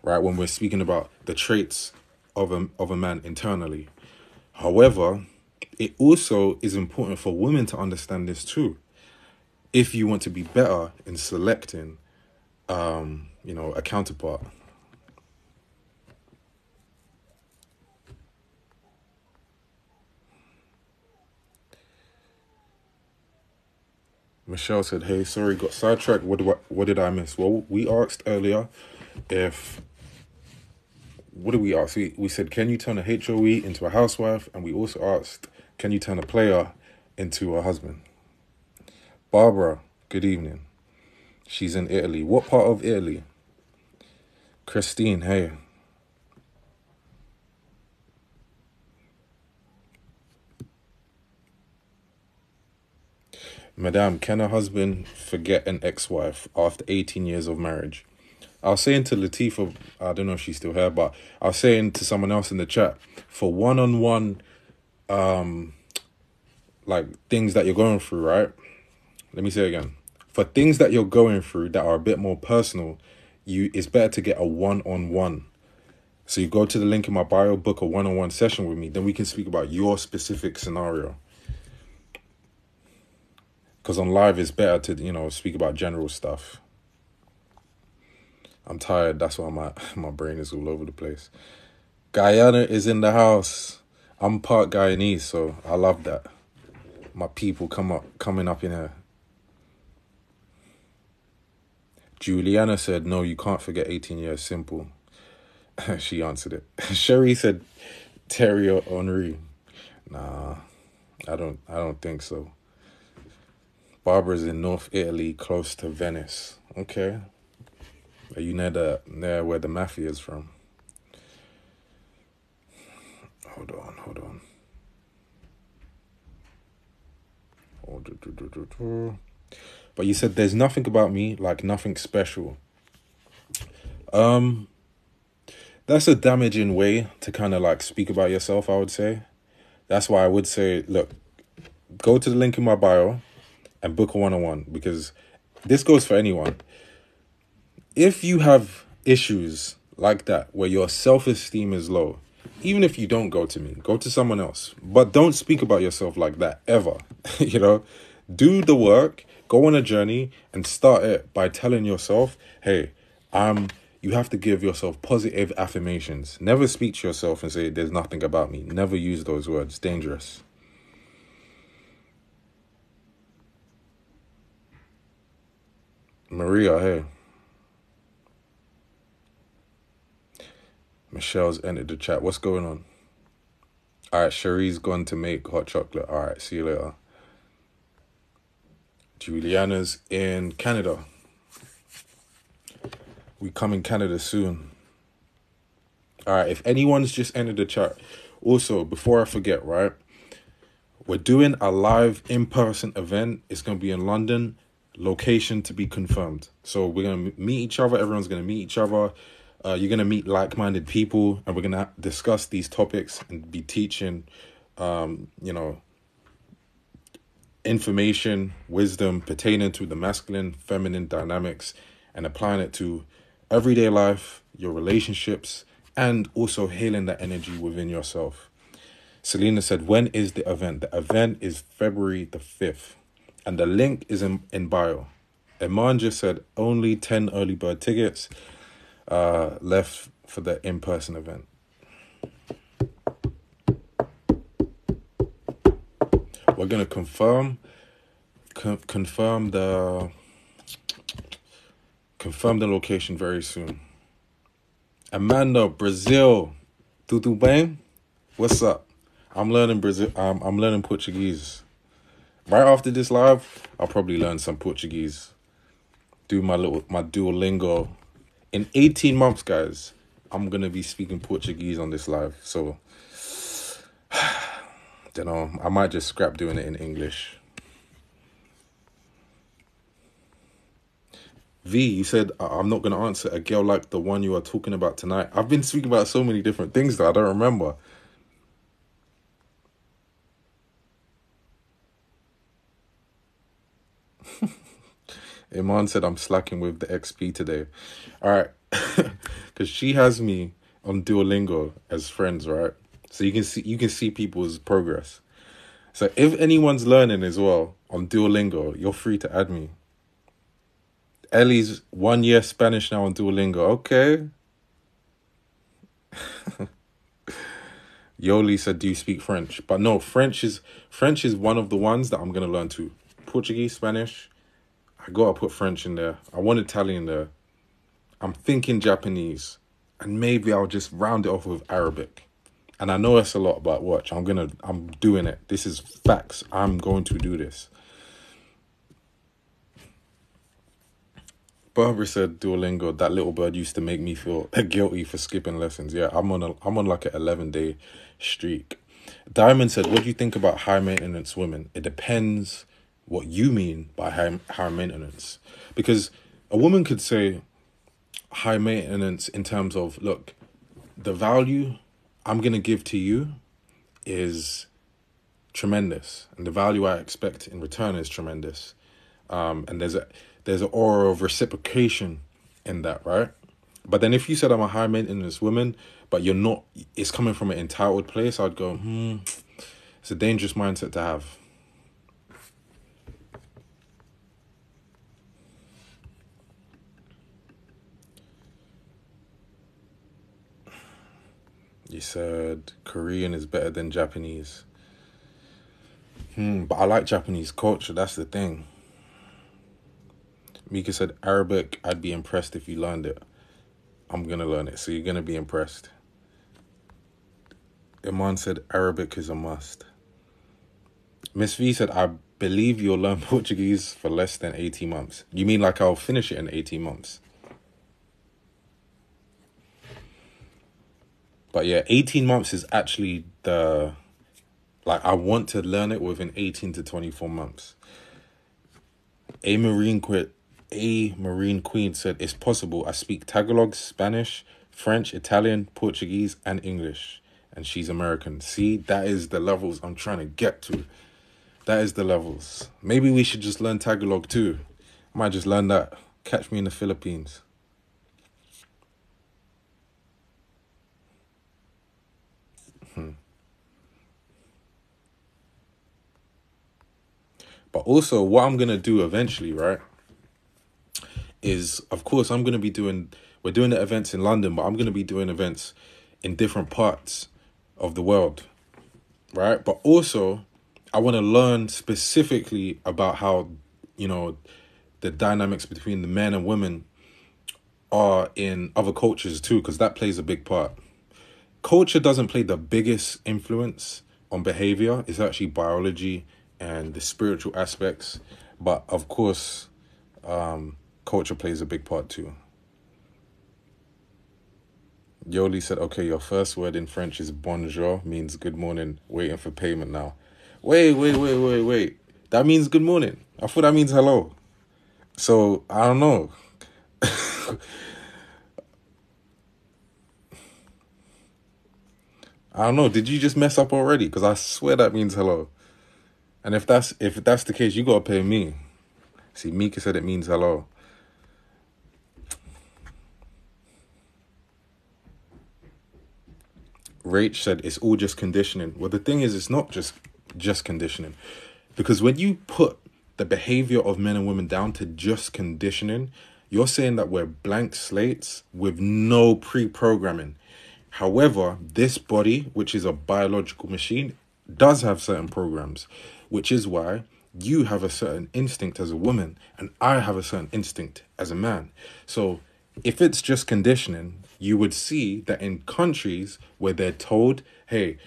right? When we're speaking about the traits of a man internally. However, it also is important for women to understand this too. If you want to be better in selecting, a counterpart. Michelle said, hey, sorry, got sidetracked. What did I miss? Well, we asked earlier if... What did we ask? We said, can you turn a HOE into a housewife? And we also asked, can you turn a player into a husband? Barbara, good evening. She's in Italy. What part of Italy? Christine, hey. Madame, can a husband forget an ex-wife after 18 years of marriage? I was saying to Latifah, I don't know if she's still here, but I was saying to someone else in the chat, for one-on-one, like things that you're going through, right? Let me say it again. For things that you're going through that are a bit more personal, it's better to get a one-on-one. So you go to the link in my bio, book a one-on-one session with me, then we can speak about your specific scenario. Because on live, it's better to, speak about general stuff. I'm tired. That's why my brain is all over the place. Guyana is in the house. I'm part Guyanese, so I love that. My people coming up in here. Juliana said, no, you can't forget 18 years. Simple. She answered it. Sherry said, Terry or Henri. Nah, I don't think so. Barbara's in North Italy, close to Venice. Okay. Are you near where the mafia is from? Hold on. But you said there's nothing about me, like nothing special. That's a damaging way to kind of like speak about yourself, I would say. That's why I would say, look, go to the link in my bio and book a one-on-one, because this goes for anyone. If you have issues like that, where your self-esteem is low, even if you don't go to me, go to someone else. But don't speak about yourself like that, ever. Do the work, go on a journey, and start it by telling yourself, hey, you have to give yourself positive affirmations. Never speak to yourself and say, there's nothing about me. Never use those words. Dangerous. Maria, hey. Michelle's entered the chat. What's going on? All right, Cherie's gone to make hot chocolate. All right, see you later. Juliana's in Canada. We come in Canada soon. All right, if anyone's just entered the chat. Also, before I forget, right? We're doing a live in-person event. It's going to be in London. Location to be confirmed. So we're going to meet each other. Everyone's going to meet each other. You're going to meet like-minded people. And we're going to discuss these topics and be teaching, information, wisdom pertaining to the masculine, feminine dynamics, and applying it to everyday life, your relationships, and also healing that energy within yourself. Selena said, when is the event? The event is February the 5th. And the link is in bio. Iman just said only 10 early bird tickets left for the in-person event. We're going to confirm the location very soon. Amanda, Brazil. Tudo bem? What's up? I'm learning I'm learning Portuguese. Right after this live, I'll probably learn some Portuguese. Do my Duolingo. In 18 months, guys, I'm going to be speaking Portuguese on this live. So, don't know. I might just scrap doing it in English. V, you said, I'm not going to answer a girl like the one you are talking about tonight. I've been speaking about so many different things that I don't remember. Iman said I'm slacking with the XP today. All right. Because she has me on Duolingo as friends, right? So you can see people's progress. So if anyone's learning as well on Duolingo, you're free to add me. Ellie's 1 year Spanish now on Duolingo. Okay. Yoli said, do you speak French? But no, French is one of the ones that I'm going to learn too. Portuguese, Spanish, I gotta put French in there. I want Italian there. I'm thinking Japanese. And maybe I'll just round it off with Arabic. And I know that's a lot, but watch. I'm doing it. This is facts. I'm going to do this. Barbara said Duolingo, that little bird used to make me feel guilty for skipping lessons. Yeah, I'm on like an 11-day streak. Diamond said, what do you think about high maintenance women? It depends what you mean by high maintenance. Because a woman could say high maintenance in terms of, look, the value I'm going to give to you is tremendous. And the value I expect in return is tremendous. And there's an aura of reciprocation in that, right? But then if you said I'm a high maintenance woman, but you're not, it's coming from an entitled place, I'd go, it's a dangerous mindset to have. You said Korean is better than Japanese. But I like Japanese culture, that's the thing. Mika said Arabic, I'd be impressed if you learned it. I'm going to learn it, so you're going to be impressed. Iman said Arabic is a must. Miss V said, I believe you'll learn Portuguese for less than 18 months. You mean like I'll finish it in 18 months? But yeah, 18 months is actually I want to learn it within 18 to 24 months. A Marine Queen said, it's possible. I speak Tagalog, Spanish, French, Italian, Portuguese, and English. And she's American. See, that is the levels I'm trying to get to. That is the levels. Maybe we should just learn Tagalog too. I might just learn that. Catch me in the Philippines. But also, what I'm going to do eventually, right, is, of course, we're doing the events in London, but I'm going to be doing events in different parts of the world, right? But also, I want to learn specifically about how, the dynamics between the men and women are in other cultures too, because that plays a big part. Culture doesn't play the biggest influence on behavior. It's actually biology and the spiritual aspects. But of course, culture plays a big part too. Yoli said, okay, your first word in French is bonjour, means good morning, waiting for payment now. Wait. That means good morning. I thought that means hello. So, I don't know. I don't know. Did you just mess up already? Because I swear that means hello. And if that's the case, you gotta pay me. See, Mika said it means hello. Rach said it's all just conditioning. Well, the thing is, it's not just conditioning. Because when you put the behavior of men and women down to just conditioning, you're saying that we're blank slates with no pre-programming. However, this body, which is a biological machine, does have certain programs, which is why you have a certain instinct as a woman and I have a certain instinct as a man. So if it's just conditioning, you would see that in countries where they're told, hey,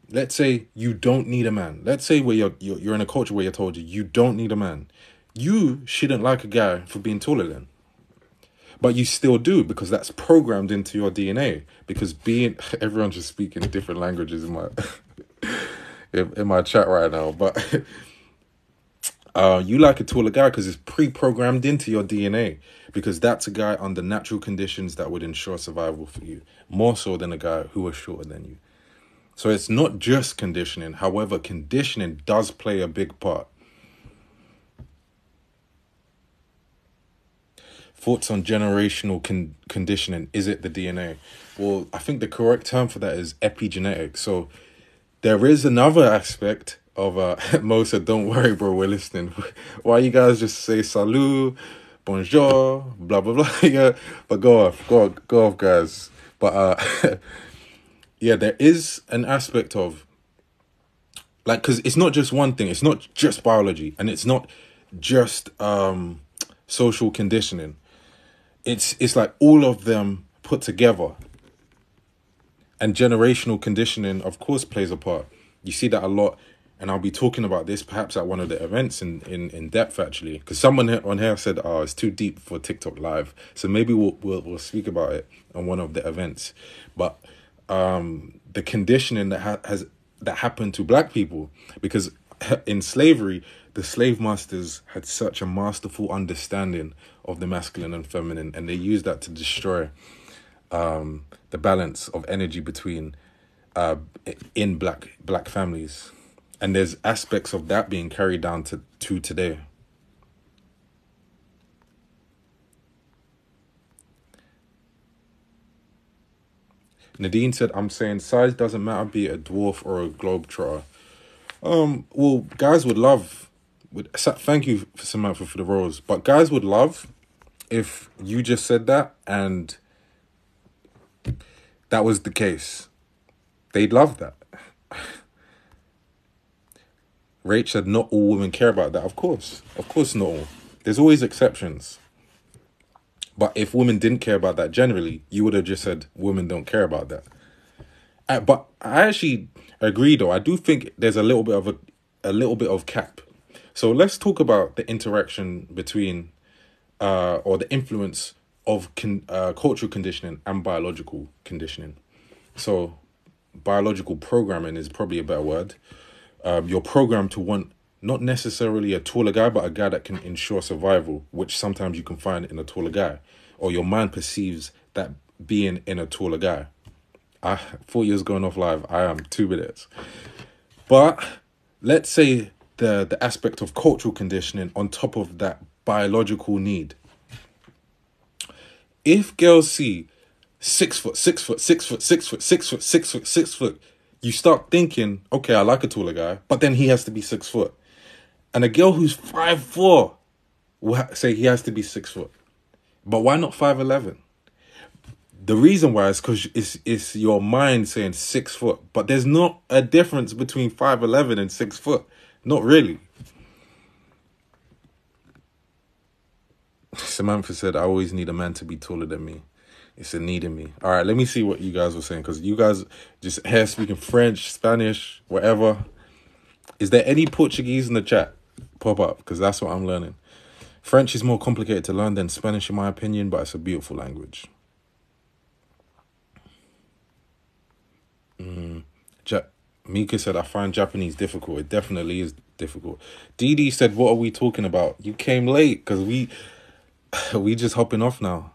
let's say you don't need a man. Let's say where you're in a culture where you're told you don't need a man. You shouldn't like a guy for being taller than. But you still do, because that's programmed into your DNA. Because everyone's just speaking different languages in my in my chat right now. But you like a taller guy because it's pre-programmed into your DNA. Because that's a guy under natural conditions that would ensure survival for you. More so than a guy who was shorter than you. So it's not just conditioning. However, conditioning does play a big part. Thoughts on generational conditioning? Is it the DNA? Well, I think the correct term for that is epigenetics. So there is another aspect of Mo said, don't worry, bro, we're listening. Why you guys just say salut, bonjour, blah, blah, blah. Yeah, but go off, guys. But yeah, there is an aspect of, like, because it's not just one thing. It's not just biology, and it's not just social conditioning. It's like all of them put together. And generational conditioning, of course, plays a part. You see that a lot. And I'll be talking about this perhaps at one of the events in depth, actually. Because someone on here said, oh, it's too deep for TikTok Live. So maybe we'll speak about it on one of the events. But the conditioning that happened to black people, because in slavery, the slave masters had such a masterful understanding of the masculine and feminine, and they used that to destroy the balance of energy between in black families. And there's aspects of that being carried down to today. Nadine said, I'm saying size doesn't matter, be it a dwarf or a globetrotter. Well, guys would love, thank you, Samantha, for the rose, but guys would love if you just said that and that was the case. They'd love that. Rach said, not all women care about that. Of course not all. There's always exceptions. But if women didn't care about that generally, you would have just said women don't care about that. But I actually agree, though. I do think there's a little bit of cap. So let's talk about the interaction between or the influence of cultural conditioning and biological conditioning. So biological programming is probably a better word. You're programmed to want not necessarily a taller guy, but a guy that can ensure survival, which sometimes you can find in a taller guy, or your mind perceives that being in a taller guy. 4 years going off live, I am 2 minutes. But let's say the aspect of cultural conditioning on top of that biological need. If girls see 6 foot, 6 foot, 6 foot, 6 foot, 6 foot, 6 foot, 6 foot, you start thinking, okay, I like a taller guy, but then he has to be 6 foot. And a girl who's 5'4" will say he has to be 6 foot. But why not 5'11"? The reason why is because it's your mind saying 6 foot, but there's not a difference between 5'11" and 6 foot. Not really. Samantha said, I always need a man to be taller than me. It's a need in me. All right, let me see what you guys were saying, because you guys just here speaking French, Spanish, whatever. Is there any Portuguese in the chat? Pop up, because that's what I'm learning. French is more complicated to learn than Spanish, in my opinion, but it's a beautiful language. Mika said, I find Japanese difficult. It definitely is difficult. Dee said, what are we talking about? You came late, because we just hopping off now.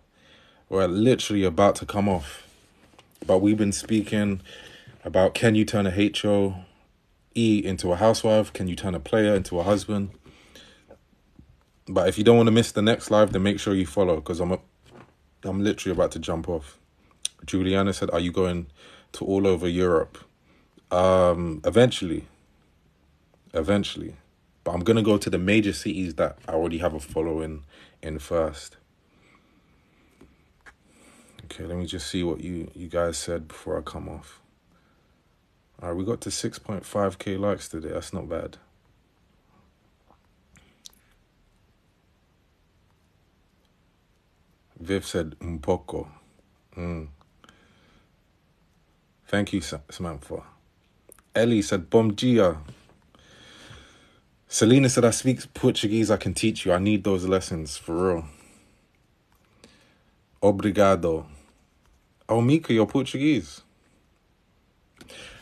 We're literally about to come off. But we've been speaking about, can you turn a HOE into a housewife? Can you turn a player into a husband? But if you don't want to miss the next live, then make sure you follow, because I'm literally about to jump off. Juliana said, are you going to all over Europe? Eventually. But I'm going to go to the major cities that I already have a following in first. Okay, let me just see what you guys said before I come off. All right, we got to 6.5k likes today. That's not bad. Viv said, un poco. Thank you, Samantha. Ellie said, bom dia. Selena said, I speak Portuguese. I can teach you. I need those lessons, for real. Obrigado. Oh, Mika, you're Portuguese.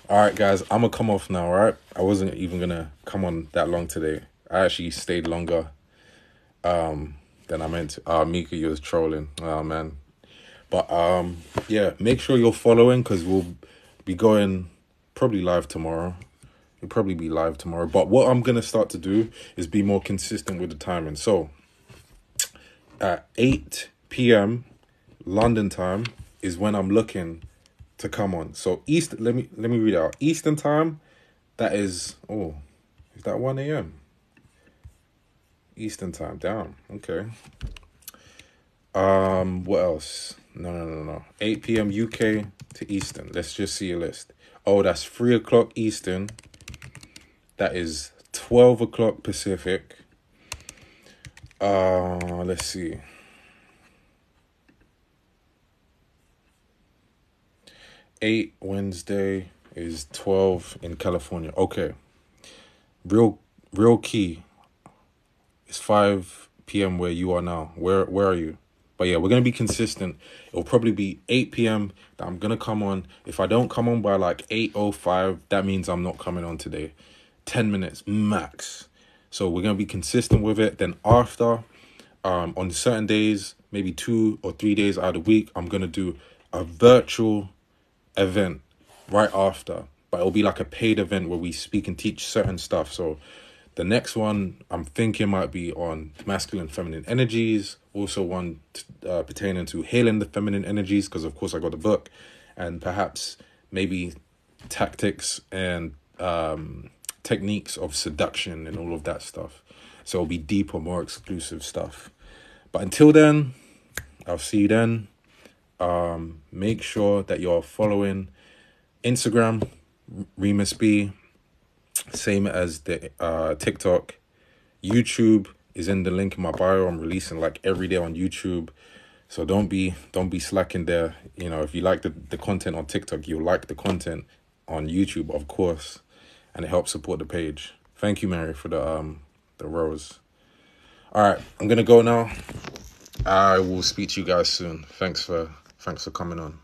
All right, guys, I'm going to come off now, all right? I wasn't even going to come on that long today. I actually stayed longer than I meant to. Mika, you was trolling. Oh, man. But, yeah, make sure you're following, because we'll be going probably live tomorrow. We'll probably be live tomorrow. But what I'm going to start to do is be more consistent with the timing. So, at 8 p.m. London time is when I'm looking to come on. So let me read it out. Eastern time, that is, is that 1 a.m.? Eastern time, down. Okay. What else? No. 8 p.m. UK to Eastern. Let's just see a list. Oh, that's 3 o'clock Eastern. That is 12 o'clock Pacific. Let's see. Wednesday is 12 in California. Okay. Real key. It's 5 p.m. where you are now. Where are you? But yeah, we're gonna be consistent. It'll probably be 8 p.m. that I'm gonna come on. If I don't come on by like 8:05, that means I'm not coming on today. 10 minutes max. So we're gonna be consistent with it. Then after, on certain days, maybe 2 or 3 days out of the week, I'm gonna do a virtual event right after. But it'll be like a paid event where we speak and teach certain stuff. So the next one I'm thinking might be on masculine, feminine energies. Also one pertaining to healing the feminine energies, because of course I got the book, and perhaps maybe tactics and techniques of seduction and all of that stuff. So it'll be deeper, more exclusive stuff. But until then, I'll see you then. Make sure that you're following Instagram, Reemus B, same as the TikTok. YouTube is in the link in my bio. I'm releasing like every day on YouTube. So don't be slacking there. You know, if you like the content on TikTok, you'll like the content on YouTube, of course. And it helps support the page. Thank you, Mary, for the rose. All right, I'm gonna go now. I will speak to you guys soon. Thanks for coming on.